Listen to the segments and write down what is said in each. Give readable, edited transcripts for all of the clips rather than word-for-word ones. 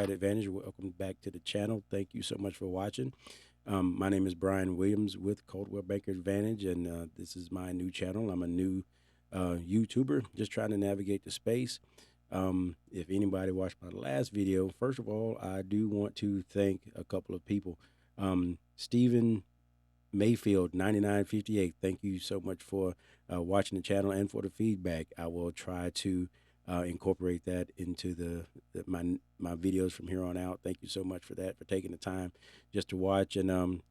Triad Advantage. Welcome back to the channel. Thank you so much for watching. My name is Bryan Williams with Coldwell Banker Advantage, and this is my new channel. I'm a new YouTuber, just trying to navigate the space. If anybody watched my last video, first of all, I do want to thank a couple of people. Stephen Mayfield 9958, thank you so much for watching the channel and for the feedback. I will try to incorporate that into my videos from here on out. Thank you so much for that, for taking the time just to watch and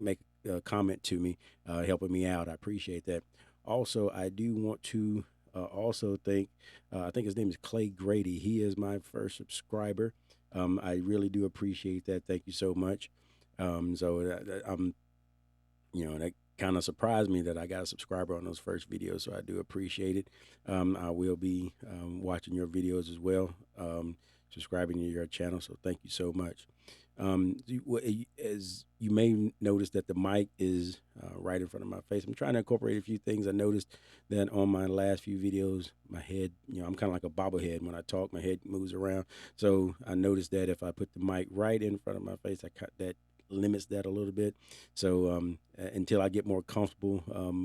make a comment to me, helping me out. I appreciate that. Also, I do want to also thank, I think his name is Clay Grady. He is my first subscriber. I really do appreciate that. Thank you so much. I'm, that kind of surprised me that I got a subscriber on those first videos, so I do appreciate it. I will be watching your videos as well, subscribing to your channel, so thank you so much. As you may notice that the mic is right in front of my face. I'm trying to incorporate a few things. I noticed that on my last few videos, my head, I'm kind of like a bobblehead. When I talk, my head moves around. So I noticed that if I put the mic right in front of my face, that limits that a little bit. So until I get more comfortable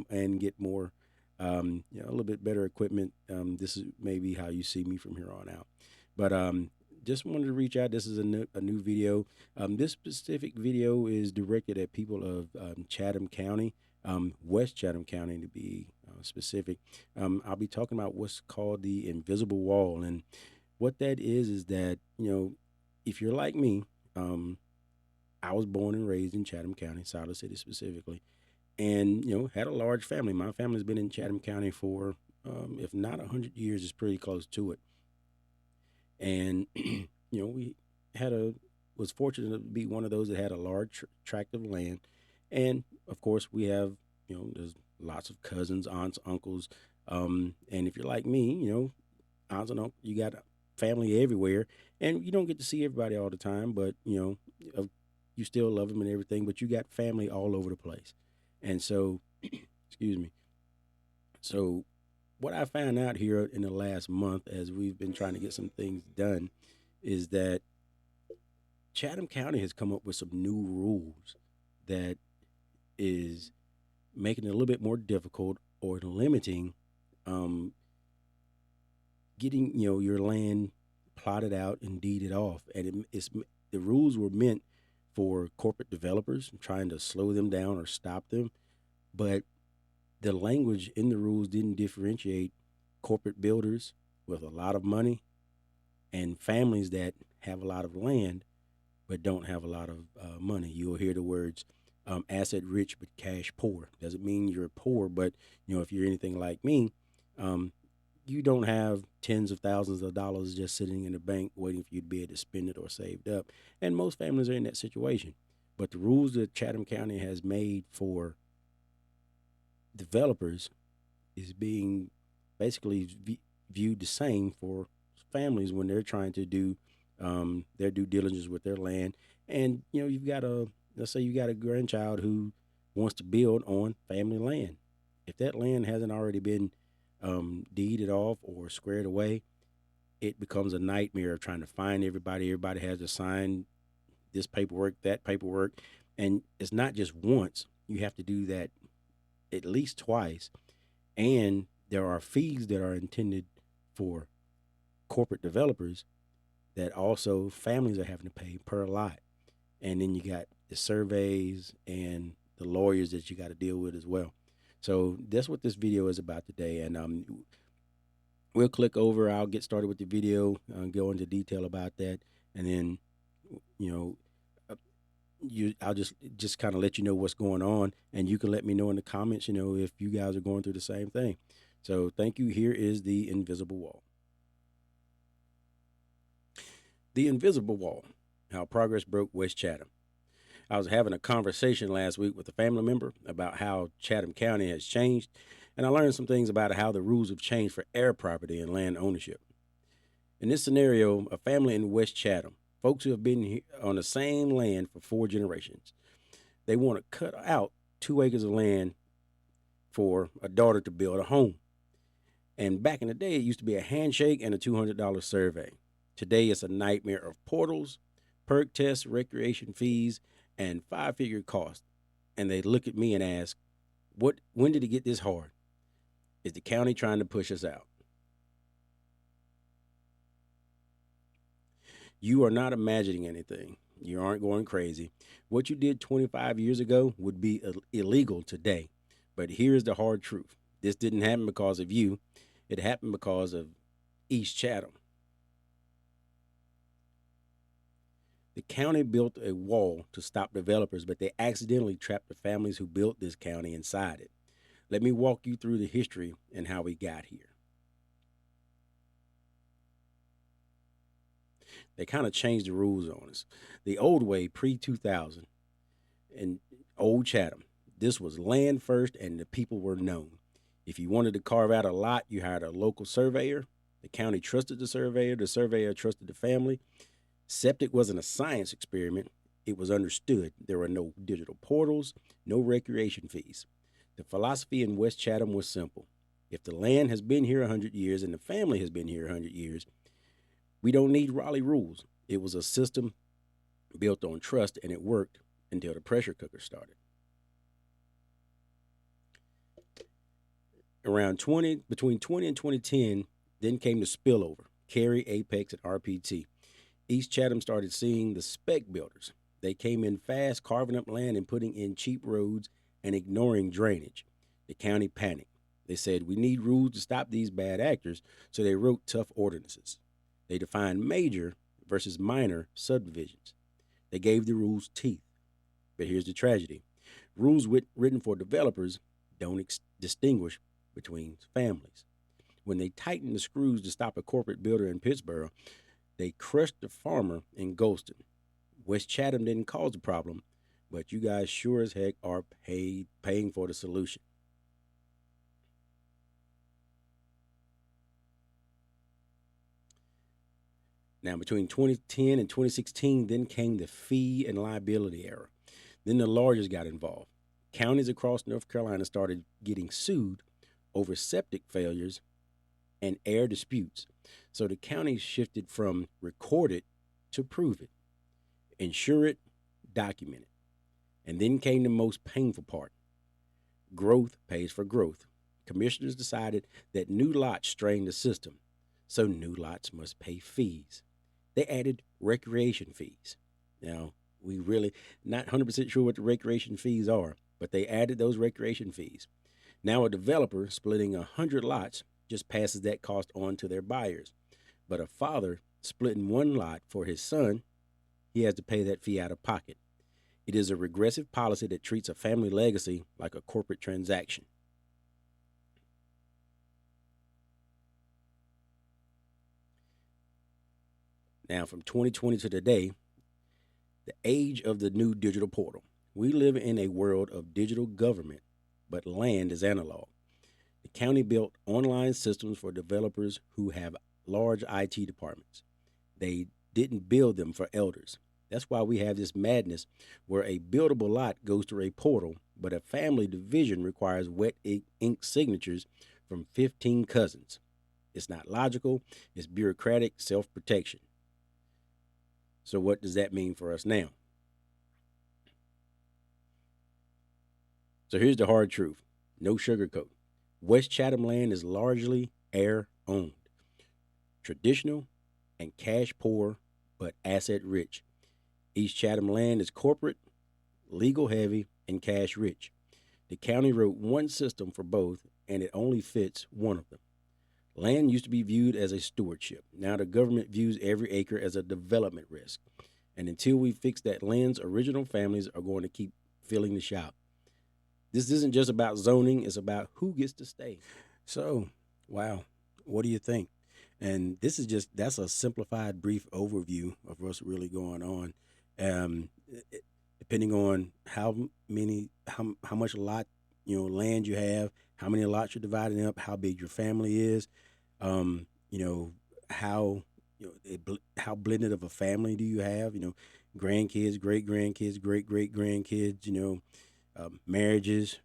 and get more, a little bit better equipment, this is maybe how you see me from here on out. But just wanted to reach out. This is a new video. This specific video is directed at people of Chatham County, West Chatham County to be specific. I'll be talking about what's called the invisible wall. And what that is that, if you're like me, I was born and raised in Chatham County, Siler City specifically, and, had a large family. My family's been in Chatham County for, if not 100 years, it's pretty close to it. And, we was fortunate to be one of those that had a large tract of land. And of course we have, there's lots of cousins, aunts, uncles. And if you're like me, aunts and uncles, you got family everywhere, and you don't get to see everybody all the time, but, you still love them and everything, but you got family all over the place. And so, excuse me. So what I found out here in the last month, as we've been trying to get some things done, is that Chatham County has come up with some new rules that is making it a little bit more difficult or limiting getting, your land plotted out and deeded off. And the rules were meant for corporate developers, trying to slow them down or stop them. But the language in the rules didn't differentiate corporate builders with a lot of money and families that have a lot of land but don't have a lot of money. You'll hear the words asset rich but cash poor. Doesn't mean you're poor, but if you're anything like me, you don't have tens of thousands of dollars just sitting in the bank waiting for you to be able to spend it or saved up. And most families are in that situation. But the rules that Chatham County has made for developers is being basically viewed the same for families when they're trying to do their due diligence with their land. And you've got let's say you got a grandchild who wants to build on family land. If that land hasn't already been deeded off or squared away, it becomes a nightmare trying to find everybody. Everybody has to sign this paperwork, that paperwork, and it's not just once. You have to do that at least twice. And there are fees that are intended for corporate developers that also families are having to pay per lot. And then you got the surveys and the lawyers that you got to deal with as well. So that's what this video is about today. And we'll click over. I'll get started with the video, go into detail about that. And then, I'll just kind of let you know what's going on, and you can let me know in the comments, if you guys are going through the same thing. So thank you. Here is the invisible wall. The invisible wall, how progress broke West Chatham. I was having a conversation last week with a family member about how Chatham County has changed, and I learned some things about how the rules have changed for heir property and land ownership. In this scenario, a family in West Chatham, folks who have been on the same land for 4 generations, they want to cut out 2 acres of land for a daughter to build a home. And back in the day, it used to be a handshake and a $200 survey. Today, it's a nightmare of portals, perk tests, recreation fees, and five-figure costs. And they look at me and ask, when did it get this hard? Is the county trying to push us out? You are not imagining anything. You aren't going crazy. What you did 25 years ago would be illegal today. But here's the hard truth. This didn't happen because of you. It happened because of East Chatham. The county built a wall to stop developers, but they accidentally trapped the families who built this county inside it. Let me walk you through the history and how we got here. They kind of changed the rules on us. The old way, pre 2000, in Old Chatham, this was land first and the people were known. If you wanted to carve out a lot, you hired a local surveyor. The county trusted the surveyor trusted the family. Septic wasn't a science experiment, it was understood. There were no digital portals, no recreation fees. The philosophy in West Chatham was simple. If the land has been here 100 years and the family has been here 100 years, we don't need Raleigh rules. It was a system built on trust, and it worked until the pressure cooker started. Between 20 and 2010, then came the spillover, Cary, Apex, and RPT. East Chatham started seeing the spec builders. They came in fast, carving up land and putting in cheap roads and ignoring drainage. The county panicked. They said, we need rules to stop these bad actors, so they wrote tough ordinances. They defined major versus minor subdivisions. They gave the rules teeth. But here's the tragedy. Rules written for developers don't distinguish between families. When they tightened the screws to stop a corporate builder in Pittsboro, they crushed the farmer in Golston. West Chatham didn't cause the problem, but you guys sure as heck are paying for the solution. Now, between 2010 and 2016, then came the fee and liability era. Then the lawyers got involved. Counties across North Carolina started getting sued over septic failures and air disputes. So the county shifted from record it to prove it, insure it, document it. And then came the most painful part. Growth pays for growth. Commissioners decided that new lots strained the system, so new lots must pay fees. They added recreation fees. Now, we really not 100% sure what the recreation fees are, but they added those recreation fees. Now a developer splitting 100 lots just passes that cost on to their buyers. But a father splitting one lot for his son, he has to pay that fee out of pocket. It is a regressive policy that treats a family legacy like a corporate transaction. Now, from 2020 to today, the age of the new digital portal. We live in a world of digital government, but land is analog. The county built online systems for developers who have large IT departments. They didn't build them for elders. That's why we have this madness where a buildable lot goes through a portal, but a family division requires wet ink signatures from 15 cousins. It's not logical, it's bureaucratic self-protection. So what does that mean for us now? So here's the hard truth. No sugarcoat. West Chatham land is largely heir owned. Traditional and cash poor, but asset rich. East Chatham land is corporate, legal heavy, and cash rich. The county wrote one system for both, and it only fits one of them. Land used to be viewed as a stewardship. Now the government views every acre as a development risk. And until we fix that lens, original families are going to keep filling the shop. This isn't just about zoning, it's about who gets to stay. So, wow, what do you think? And that's a simplified, brief overview of what's really going on. Um, Depending on how much land you have, how many lots you're dividing up, how big your family is, um, you know, how how blended of a family do you have? Grandkids, great grandkids, great grandkids. Marriages,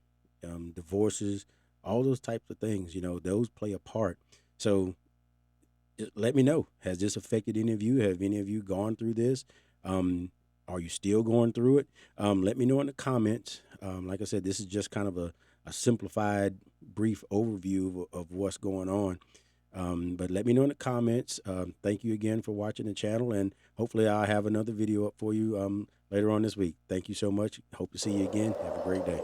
divorces, all those types of things. Those play a part. So let me know. Has this affected any of you? Have any of you gone through this? Are you still going through it? Let me know in the comments. Like I said, this is just kind of a simplified, brief overview of what's going on. But let me know in the comments. Thank you again for watching the channel, and hopefully I'll have another video up for you later on this week. Thank you so much. Hope to see you again. Have a great day.